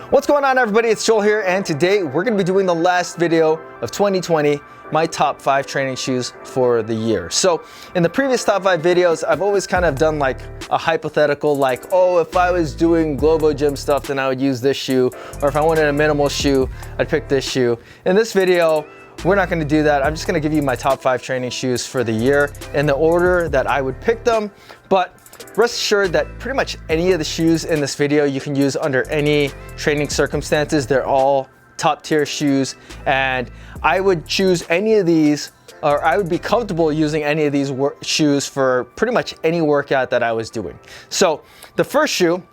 What's going on, everybody? It's Joel here, and today we're going to be doing the last video of 2020, my top 5 training shoes for the year. So in the previous top 5 videos, I've always kind of done like a hypothetical, like, oh, if I was doing Globo Gym stuff, then I would use this shoe, or if I wanted a minimal shoe, I'd pick this shoe. In this video, we're not going to do that. I'm just going to give you my top 5 training shoes for the year in the order that I would pick them. But rest assured that pretty much any of the shoes in this video you can use under any training circumstances. They're all top tier shoes, and I would choose any of these, or I would be comfortable using any of these shoes for pretty much any workout that I was doing. So the first shoe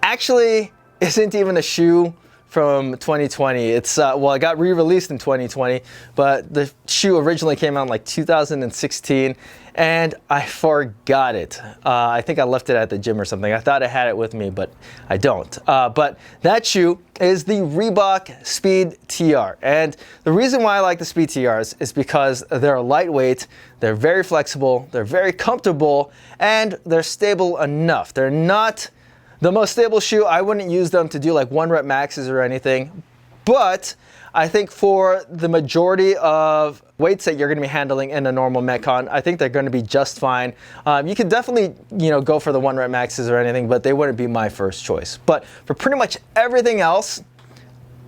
actually isn't even a shoe from 2020. It's well, it got re-released in 2020, but the shoe originally came out in like 2016, and I forgot it. I think I left it at the gym or something. I thought I had it with me, but I don't. But that shoe is the Reebok Speed TR, and the reason why I like the Speed TRs is because they're lightweight, they're very flexible, they're very comfortable, and they're stable enough. They're not the most stable shoe. I wouldn't use them to do like 1 rep maxes or anything, but I think for the majority of weights that you're going to be handling in a normal Metcon, I think they're going to be just fine. You can definitely, go for the 1 rep maxes or anything, but they wouldn't be my first choice. But for pretty much everything else,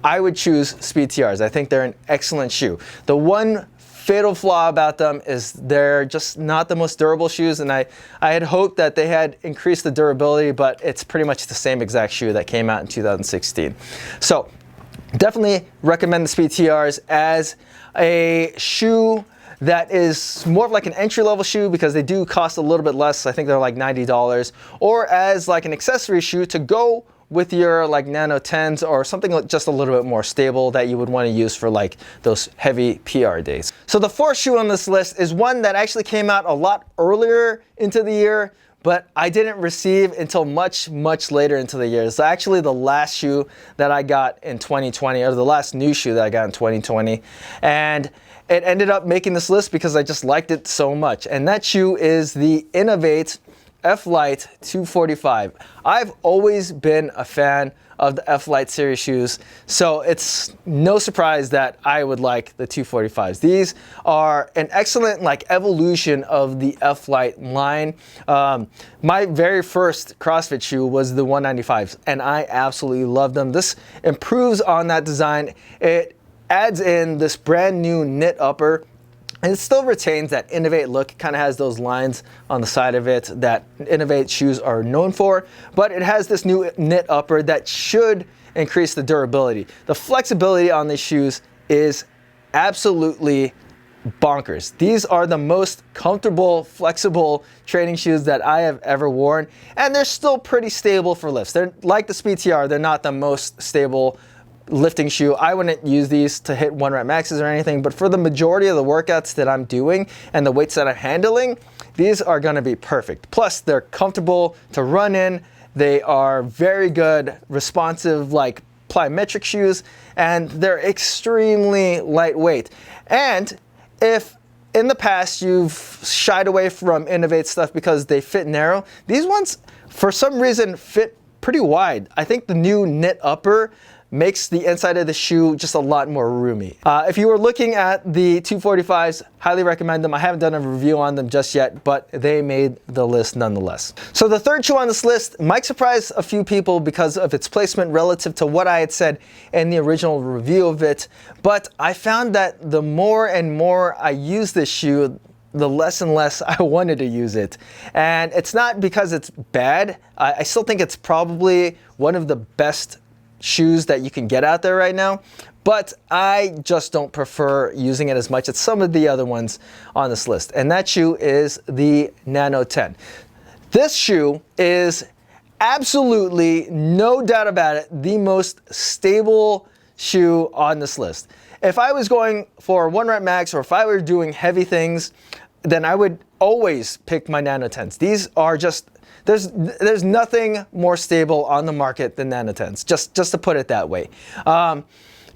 I would choose Speed TRs. I think they're an excellent shoe. The one fatal flaw about them is they're just not the most durable shoes, and I had hoped that they had increased the durability, but it's pretty much the same exact shoe that came out in 2016. So definitely recommend the Speed TRs as a shoe that is more of like an entry-level shoe because they do cost a little bit less. I think they're like $90, or as like an accessory shoe to go with your like Nano 10s, or something just a little bit more stable that you would want to use for like those heavy PR days. So the fourth shoe on this list is one that actually came out a lot earlier into the year, but I didn't receive until much later into the year. It's actually the last shoe that I got in 2020, or the last new shoe that I got in 2020. And it ended up making this list because I just liked it so much. And that shoe is the Innovate f-lite 245. I've always been a fan of the f-lite series shoes, so it's no surprise that I would like the 245s. These are an excellent like evolution of the f-lite line. My very first CrossFit shoe was the 195s, and I absolutely love them. This improves on that design. It adds in this brand new knit upper, and it still retains that Innovate look. It kind of has those lines on the side of it that Innovate shoes are known for, but it has this new knit upper that should increase the durability. The flexibility on these shoes is absolutely bonkers. These are the most comfortable, flexible training shoes that I have ever worn, and they're still pretty stable for lifts. They're like the Speed TR, they're not the most stable lifting shoe. I wouldn't use these to hit 1 rep maxes or anything, but for the majority of the workouts that I'm doing and the weights that I'm handling, these are going to be perfect. Plus, they're comfortable to run in. They are very good, responsive, like plyometric shoes, and they're extremely lightweight. And if in the past you've shied away from Innovate stuff because they fit narrow, these ones, for some reason, fit pretty wide. I think the new knit upper makes the inside of the shoe just a lot more roomy. If you were looking at the 245s, highly recommend them. I haven't done a review on them just yet, but they made the list nonetheless. So the third shoe on this list might surprise a few people because of its placement relative to what I had said in the original review of it, but I found that the more and more I use this shoe, the less and less I wanted to use it. And it's not because it's bad. I still think it's probably one of the best shoes that you can get out there right now, but I just don't prefer using it as much as some of the other ones on this list. And that shoe is the Nano 10. This shoe is absolutely, no doubt about it, the most stable shoe on this list. If I was going for 1 rep max, or if I were doing heavy things, then I would always pick my Nano 10s. These are just, there's nothing more stable on the market than Nano 10s, just to put it that way. But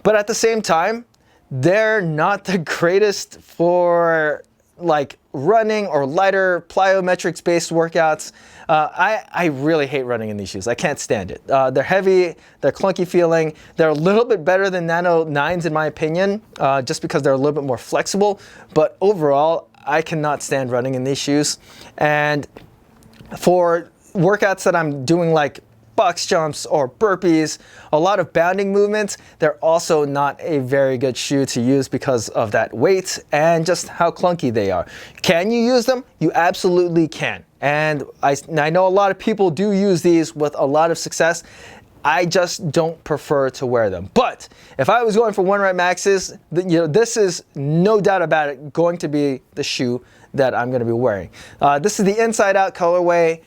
at the same time, they're not the greatest for like running or lighter plyometrics based workouts. I really hate running in these shoes. I can't stand it. They're heavy, they're clunky feeling. They're a little bit better than Nano 9s in my opinion, just because they're a little bit more flexible. But overall, I cannot stand running in these shoes. And for workouts that I'm doing like box jumps or burpees, a lot of bounding movements, they're also not a very good shoe to use because of that weight and just how clunky they are. Can you use them? You absolutely can. And I know a lot of people do use these with a lot of success. I just don't prefer to wear them. But if I was going for one rep maxes, this is no doubt about it going to be the shoe that I'm going to be wearing. This is the inside out colorway.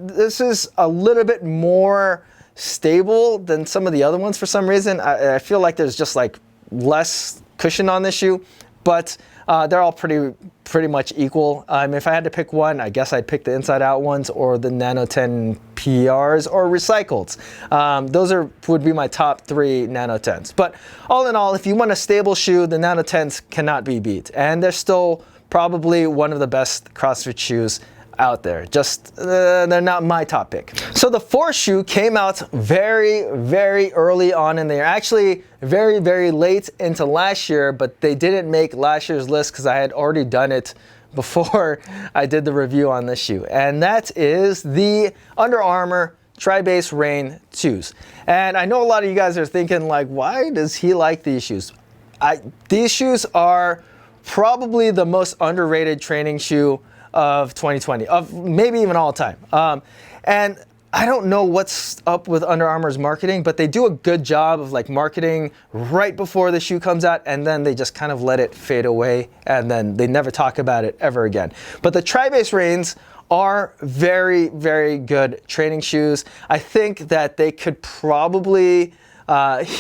This is a little bit more stable than some of the other ones for some reason. I feel like there's just like less cushion on this shoe, but they're all pretty much equal. If I had to pick one, I guess I'd pick the inside out ones or the Nano 10 PRs or recycleds. Those would be my top 3 Nano 10s. But all in all, if you want a stable shoe, the Nano 10s cannot be beat. And they're still probably one of the best CrossFit shoes out there. Just they're not my top pick. So the 4th shoe came out very early on in the year. Actually very late into last year, but they didn't make last year's list because I had already done it before I did the review on this shoe. And that is the Under Armour Tri-Base Rain 2s. And I know a lot of you guys are thinking like, why does he like these shoes? These shoes are probably the most underrated training shoe of 2020, of maybe even all time. And I don't know what's up with Under Armour's marketing, but they do a good job of like marketing right before the shoe comes out, and then they just kind of let it fade away, and then they never talk about it ever again. But the Tri-Base Rains are very good training shoes. I think that they could probably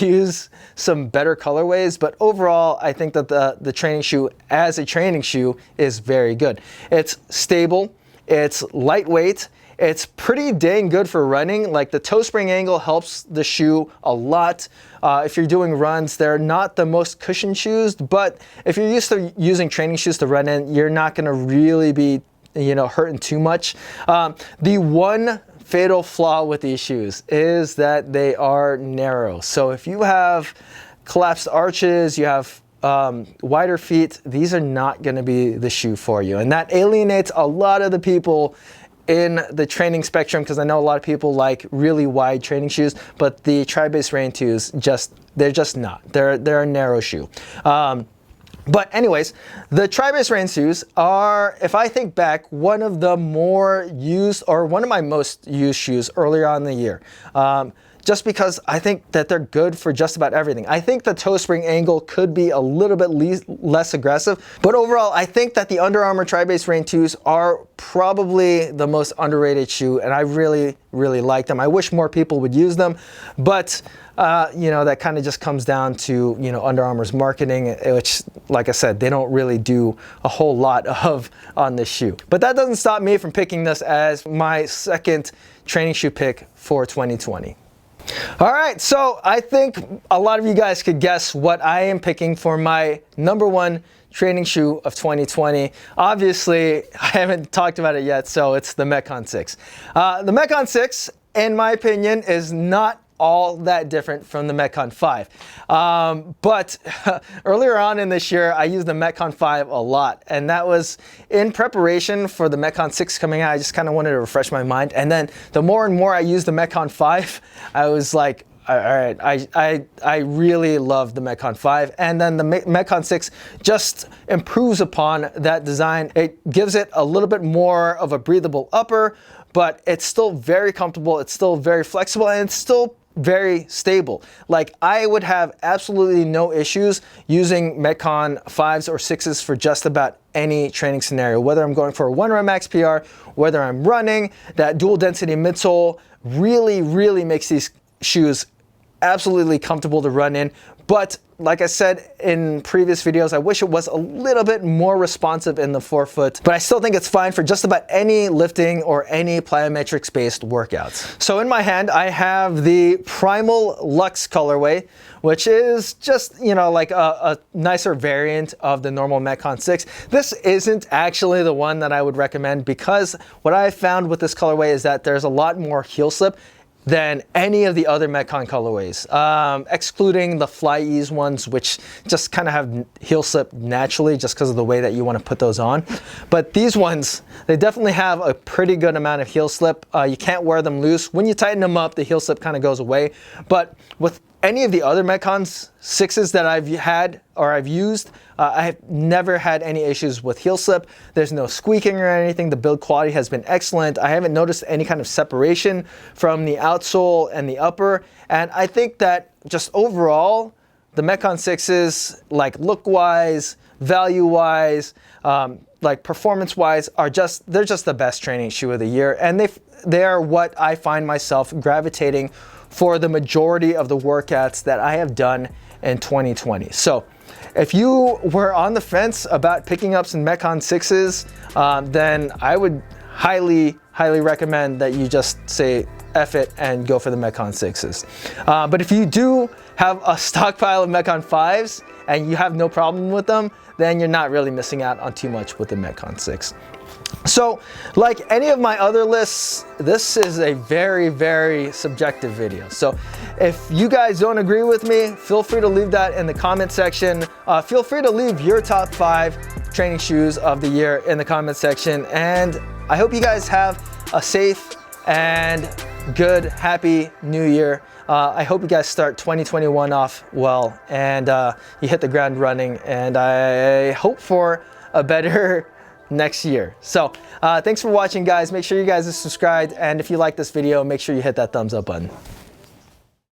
use some better colorways, but overall I think that the training shoe as a training shoe is very good. It's stable, it's lightweight, it's pretty dang good for running. Like the toe spring angle helps the shoe a lot. If you're doing runs, they're not the most cushioned shoes, but if you're used to using training shoes to run in, you're not gonna really be hurting too much. The one fatal flaw with these shoes is that they are narrow. So if you have collapsed arches, you have wider feet, these are not going to be the shoe for you. And that alienates a lot of the people in the training spectrum, because I know a lot of people like really wide training shoes, but the Tri-Base Rain 2s they're just not. They're a narrow shoe. But anyways, the Tri-Base Rain shoes are, if I think back, one of the more used, or one of my most used shoes earlier on in the year. Just because I think that they're good for just about everything. I think the toe spring angle could be a little bit less aggressive, but overall, I think that the Under Armour Tri-Base Rain 2s are probably the most underrated shoe, and I really like them. I wish more people would use them, but that kind of just comes down to, Under Armour's marketing, which, like I said, they don't really do a whole lot of on this shoe. But that doesn't stop me from picking this as my second training shoe pick for 2020. All right, so I think a lot of you guys could guess what I am picking for my number 1 training shoe of 2020. Obviously, I haven't talked about it yet, so it's the Metcon 6. The Metcon 6, in my opinion, is not all that different from the Metcon 5. But earlier on in this year, I used the Metcon 5 a lot, and that was in preparation for the Metcon 6 coming out. I just kind of wanted to refresh my mind. And then the more and more I used the Metcon 5, I was like, all right, I really love the Metcon 5, and then the Metcon 6 just improves upon that design. It gives it a little bit more of a breathable upper, but it's still very comfortable, it's still very flexible, and it's still very stable. Like, I would have absolutely no issues using Metcon 5s or 6s for just about any training scenario, whether I'm going for a 1 rep max PR, whether I'm running. That dual density midsole really makes these shoes absolutely comfortable to run in. But like I said in previous videos, I wish it was a little bit more responsive in the forefoot, but I still think it's fine for just about any lifting or any plyometrics based workouts. So in my hand, I have the Primal Luxe colorway, which is just, you know, like a nicer variant of the normal Metcon 6. This isn't actually the one that I would recommend, because what I found with this colorway is that there's a lot more heel slip than any of the other Metcon colorways, excluding the Flite ones, which just kind of have heel slip naturally just because of the way that you want to put those on. But these ones, they definitely have a pretty good amount of heel slip. You can't wear them loose. When you tighten them up, the heel slip kind of goes away. But with any of the other Metcon 6s that I've had or I've used, I have never had any issues with heel slip. There's no squeaking or anything. The build quality has been excellent. I haven't noticed any kind of separation from the outsole and the upper. And I think that just overall, the Metcon 6s, like look-wise, value-wise, like performance-wise, they're just the best training shoe of the year. And they are what I find myself gravitating for the majority of the workouts that I have done in 2020. So if you were on the fence about picking up some Metcon 6s, then I would highly recommend that you just say F it and go for the Metcon 6s. But if you do have a stockpile of Metcon 5s and you have no problem with them, then you're not really missing out on too much with the Metcon 6. So, like any of my other lists, this is a very subjective video. So if you guys don't agree with me, feel free to leave that in the comment section. Feel free to leave your top 5 training shoes of the year in the comment section. And I hope you guys have a safe and good, happy new year. I hope you guys start 2021 off well and you hit the ground running, and I hope for a better next year. So thanks for watching, guys. Make sure you guys are subscribed, and if you like this video, make sure you hit that thumbs up button.